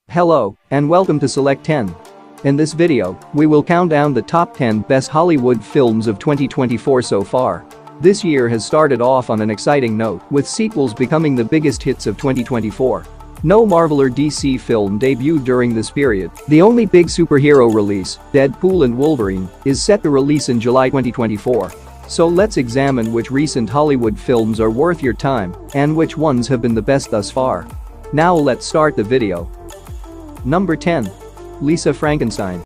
Hello, and welcome to Select 10. In this video, we will count down the top 10 best Hollywood films of 2024 so far. This year has started off on an exciting note, with sequels becoming the biggest hits of 2024. No Marvel or DC film debuted during this period. The only big superhero release, Deadpool and Wolverine, is set to release in July 2024. So let's examine which recent Hollywood films are worth your time and which ones have been the best thus far. Now let's start the video. Number 10. Lisa Frankenstein.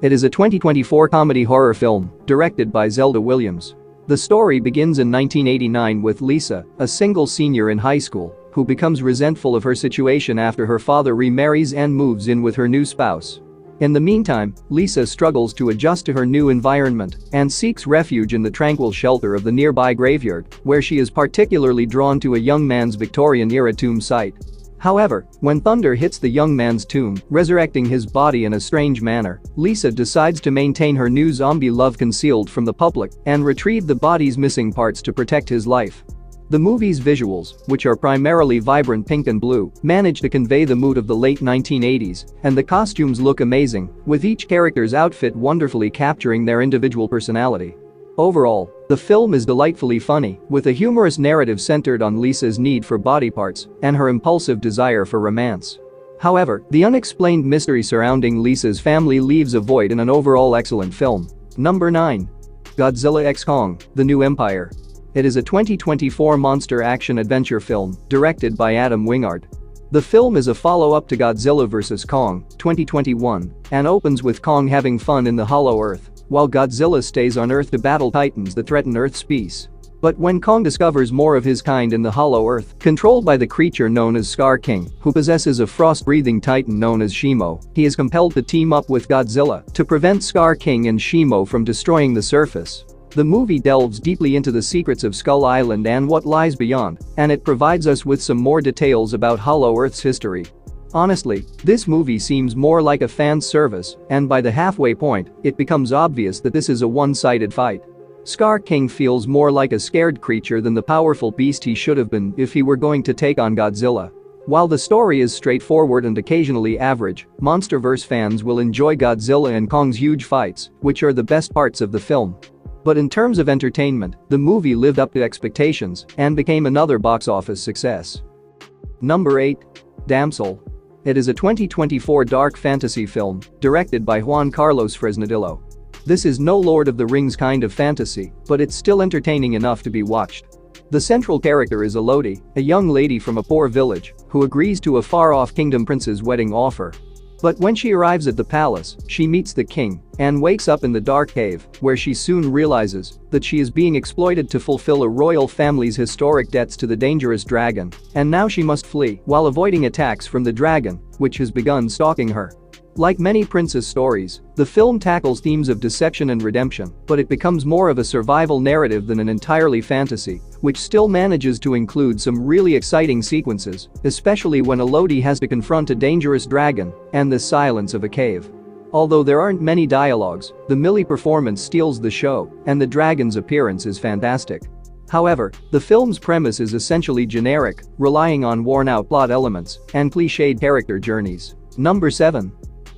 It is a 2024 comedy horror film directed by Zelda Williams. The story begins in 1989 with Lisa, a single senior in high school, who becomes resentful of her situation after her father remarries and moves in with her new spouse. In the meantime, Lisa struggles to adjust to her new environment and seeks refuge in the tranquil shelter of the nearby graveyard, where she is particularly drawn to a young man's Victorian-era tomb site. However, when thunder hits the young man's tomb, resurrecting his body in a strange manner, Lisa decides to maintain her new zombie love concealed from the public and retrieve the body's missing parts to protect his life. The movie's visuals, which are primarily vibrant pink and blue, manage to convey the mood of the late 1980s, and the costumes look amazing, with each character's outfit wonderfully capturing their individual personality. Overall, the film is delightfully funny, with a humorous narrative centered on Lisa's need for body parts and her impulsive desire for romance. However, the unexplained mystery surrounding Lisa's family leaves a void in an overall excellent film. Number 9. Godzilla x Kong: The New Empire. It is a 2024 monster action-adventure film directed by Adam Wingard. The film is a follow-up to Godzilla vs. Kong, 2021, and opens with Kong having fun in the Hollow Earth, while Godzilla stays on Earth to battle titans that threaten Earth's peace. But when Kong discovers more of his kind in the Hollow Earth, controlled by the creature known as Scar King, who possesses a frost-breathing titan known as Shimo, he is compelled to team up with Godzilla to prevent Scar King and Shimo from destroying the surface. The movie delves deeply into the secrets of Skull Island and what lies beyond, and it provides us with some more details about Hollow Earth's history. Honestly, this movie seems more like a fan service, and by the halfway point, it becomes obvious that this is a one-sided fight. Scar King feels more like a scared creature than the powerful beast he should have been if he were going to take on Godzilla. While the story is straightforward and occasionally average, MonsterVerse fans will enjoy Godzilla and Kong's huge fights, which are the best parts of the film. But in terms of entertainment, the movie lived up to expectations and became another box office success. Number 8. Damsel. It is a 2024 dark fantasy film directed by Juan Carlos Fresnadillo. This is no Lord of the Rings kind of fantasy, but it's still entertaining enough to be watched. The central character is Elodie, a young lady from a poor village who agrees to a far-off kingdom prince's wedding offer. But when she arrives at the palace, she meets the king and wakes up in the dark cave, where she soon realizes that she is being exploited to fulfill a royal family's historic debts to the dangerous dragon, and now she must flee while avoiding attacks from the dragon, which has begun stalking her. Like many princess stories, the film tackles themes of deception and redemption, but it becomes more of a survival narrative than an entirely fantasy, which still manages to include some really exciting sequences, especially when Elodie has to confront a dangerous dragon and the silence of a cave. Although there aren't many dialogues, the Millie performance steals the show, and the dragon's appearance is fantastic. However, the film's premise is essentially generic, relying on worn-out plot elements and cliched character journeys. Number 7.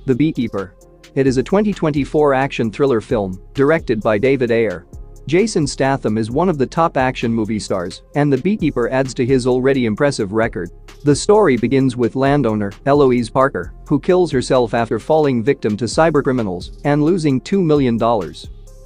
The Beekeeper. It is a 2024 action thriller film directed by David Ayer. Jason Statham is one of the top action movie stars, and The Beekeeper adds to his already impressive record. The story begins with landowner Eloise Parker, who kills herself after falling victim to cybercriminals and losing $2 million.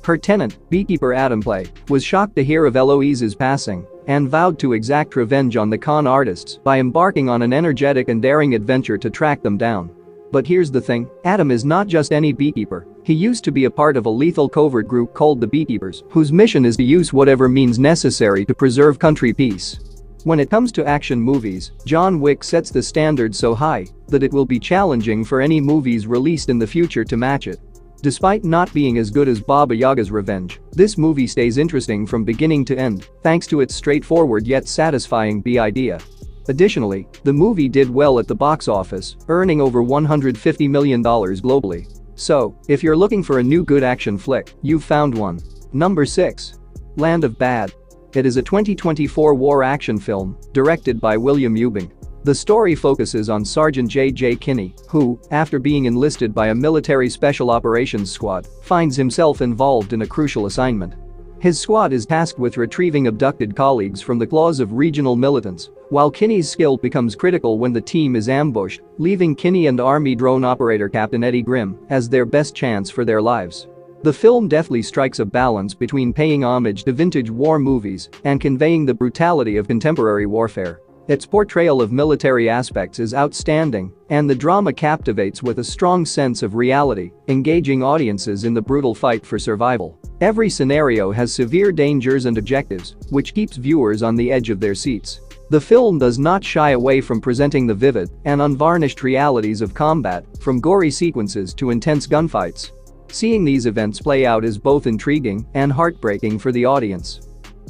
Her tenant, beekeeper Adam Play, was shocked to hear of Eloise's passing and vowed to exact revenge on the con artists by embarking on an energetic and daring adventure to track them down. But here's the thing, Adam is not just any beekeeper. He used to be a part of a lethal covert group called the Beekeepers, whose mission is to use whatever means necessary to preserve country peace. When it comes to action movies, John Wick sets the standard so high that it will be challenging for any movies released in the future to match it. Despite not being as good as Baba Yaga's Revenge, this movie stays interesting from beginning to end, thanks to its straightforward yet satisfying B-idea. Additionally, the movie did well at the box office, earning over $150 million globally. So, if you're looking for a new good action flick, you've found one. Number 6. Land of Bad. It is a 2024 war action film directed by William Eubank. The story focuses on Sergeant J.J. Kinney, who, after being enlisted by a military special operations squad, finds himself involved in a crucial assignment. His squad is tasked with retrieving abducted colleagues from the claws of regional militants, while Kinney's skill becomes critical when the team is ambushed, leaving Kinney and Army drone operator Captain Eddie Grimm as their best chance for their lives. The film deftly strikes a balance between paying homage to vintage war movies and conveying the brutality of contemporary warfare. Its portrayal of military aspects is outstanding, and the drama captivates with a strong sense of reality, engaging audiences in the brutal fight for survival. Every scenario has severe dangers and objectives, which keeps viewers on the edge of their seats. The film does not shy away from presenting the vivid and unvarnished realities of combat, from gory sequences to intense gunfights. Seeing these events play out is both intriguing and heartbreaking for the audience.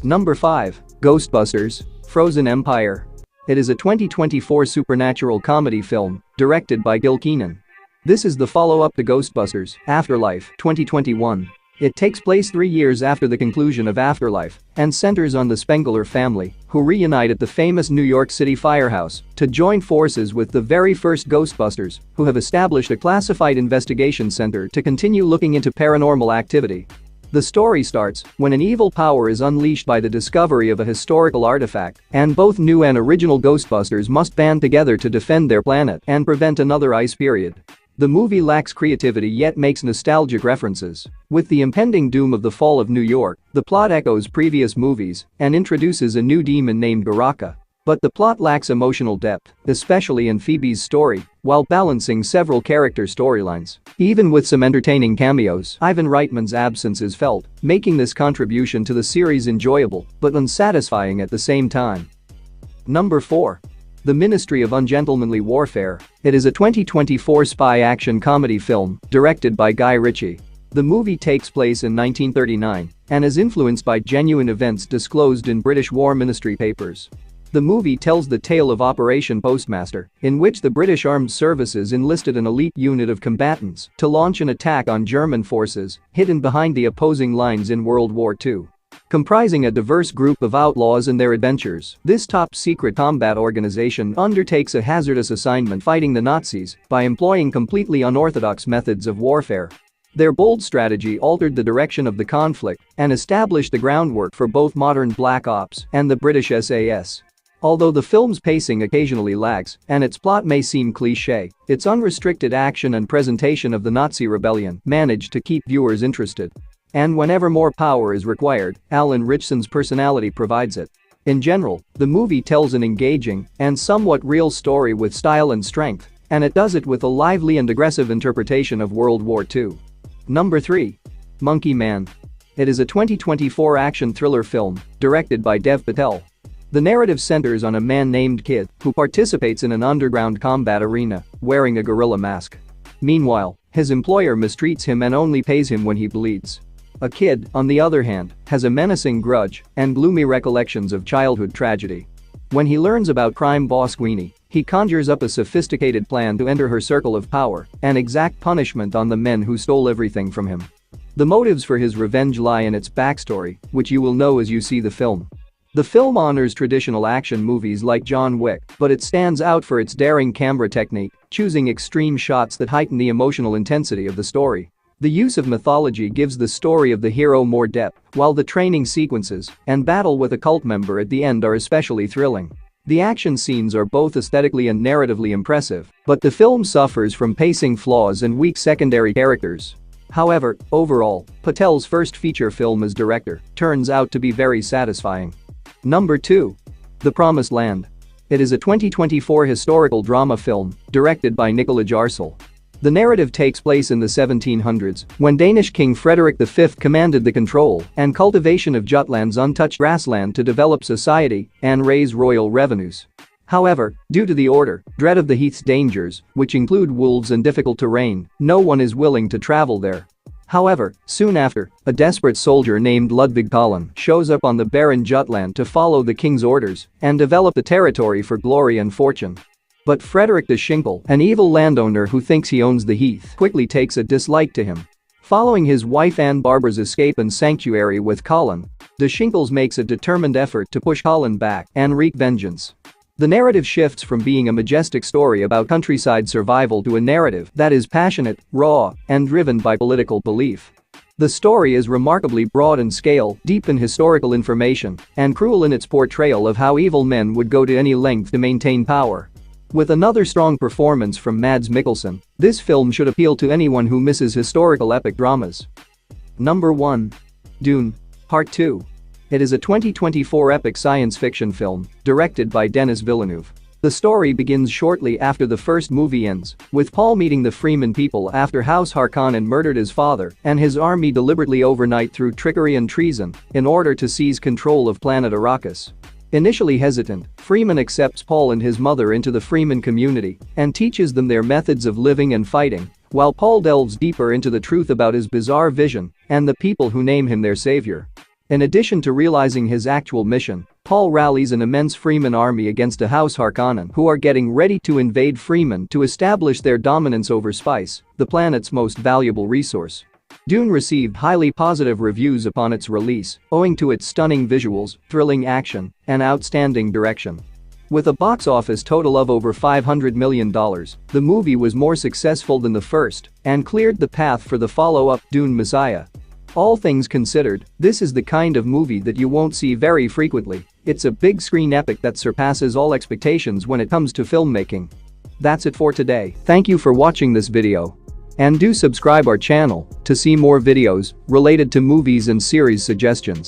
Number 5. Ghostbusters: Frozen Empire. It is a 2024 supernatural comedy film directed by Gil Kenan. This is the follow-up to Ghostbusters: Afterlife 2021. It takes place 3 years after the conclusion of Afterlife and centers on the Spengler family, who reunite at the famous New York City firehouse to join forces with the very first Ghostbusters, who have established a classified investigation center to continue looking into paranormal activity. The story starts when an evil power is unleashed by the discovery of a historical artifact, and both new and original Ghostbusters must band together to defend their planet and prevent another ice period. The movie lacks creativity yet makes nostalgic references. With the impending doom of the fall of New York, the plot echoes previous movies and introduces a new demon named Baraka. But the plot lacks emotional depth, especially in Phoebe's story, while balancing several character storylines. Even with some entertaining cameos, Ivan Reitman's absence is felt, making this contribution to the series enjoyable but unsatisfying at the same time. Number 4. The Ministry of Ungentlemanly Warfare. It is a 2024 spy action comedy film directed by Guy Ritchie. The movie takes place in 1939 and is influenced by genuine events disclosed in British War Ministry papers. The movie tells the tale of Operation Postmaster, in which the British Armed Services enlisted an elite unit of combatants to launch an attack on German forces hidden behind the opposing lines in World War II. Comprising a diverse group of outlaws and their adventures, this top-secret combat organization undertakes a hazardous assignment fighting the Nazis by employing completely unorthodox methods of warfare. Their bold strategy altered the direction of the conflict and established the groundwork for both modern Black Ops and the British SAS. Although the film's pacing occasionally lags and its plot may seem cliché, its unrestricted action and presentation of the Nazi rebellion managed to keep viewers interested. And whenever more power is required, Alan Ritchson's personality provides it. In general, the movie tells an engaging and somewhat real story with style and strength, and it does it with a lively and aggressive interpretation of World War II. Number 3. Monkey Man. It is a 2024 action thriller film directed by Dev Patel. The narrative centers on a man named Kid who participates in an underground combat arena wearing a gorilla mask. Meanwhile, his employer mistreats him and only pays him when he bleeds. A Kid, on the other hand, has a menacing grudge and gloomy recollections of childhood tragedy. When he learns about crime boss Queenie, he conjures up a sophisticated plan to enter her circle of power and exact punishment on the men who stole everything from him. The motives for his revenge lie in its backstory, which you will know as you see the film. The film honors traditional action movies like John Wick, but it stands out for its daring camera technique, choosing extreme shots that heighten the emotional intensity of the story. The use of mythology gives the story of the hero more depth, while the training sequences and battle with a cult member at the end are especially thrilling. The action scenes are both aesthetically and narratively impressive, but the film suffers from pacing flaws and weak secondary characters. However, overall, Patel's first feature film as director turns out to be very satisfying. Number 2. The Promised Land. It is a 2024 historical drama film directed by Nicola Jarsel. The narrative takes place in the 1700s when Danish King Frederick V commanded the control and cultivation of Jutland's untouched grassland to develop society and raise royal revenues. However, due to the order, dread of the heath's dangers, which include wolves and difficult terrain, no one is willing to travel there. However, soon after, a desperate soldier named Ludwig Collin shows up on the barren Jutland to follow the king's orders and develop the territory for glory and fortune. But Frederick the Schinkel, an evil landowner who thinks he owns the heath, quickly takes a dislike to him. Following his wife Anne Barbara's escape and sanctuary with Collin, the Schinkels makes a determined effort to push Collin back and wreak vengeance. The narrative shifts from being a majestic story about countryside survival to a narrative that is passionate, raw, and driven by political belief. The story is remarkably broad in scale, deep in historical information, and cruel in its portrayal of how evil men would go to any length to maintain power. With another strong performance from Mads Mikkelsen, this film should appeal to anyone who misses historical epic dramas. Number 1. Dune. Part 2. It is a 2024 epic science fiction film, directed by Denis Villeneuve. The story begins shortly after the first movie ends, with Paul meeting the Freeman people after House Harkonnen murdered his father and his army deliberately overnight through trickery and treason in order to seize control of planet Arrakis. Initially hesitant, Freeman accepts Paul and his mother into the Freeman community and teaches them their methods of living and fighting, while Paul delves deeper into the truth about his bizarre vision and the people who name him their savior. In addition to realizing his actual mission, Paul rallies an immense Freeman army against a House Harkonnen who are getting ready to invade Freeman to establish their dominance over spice, the planet's most valuable resource. Dune received highly positive reviews upon its release, owing to its stunning visuals, thrilling action, and outstanding direction. With a box office total of over $500 million, the movie was more successful than the first and cleared the path for the follow-up, Dune Messiah. All things considered, this is the kind of movie that you won't see very frequently. It's a big screen epic that surpasses all expectations when it comes to filmmaking. That's it for today. Thank you for watching this video. And do subscribe our channel to see more videos related to movies and series suggestions.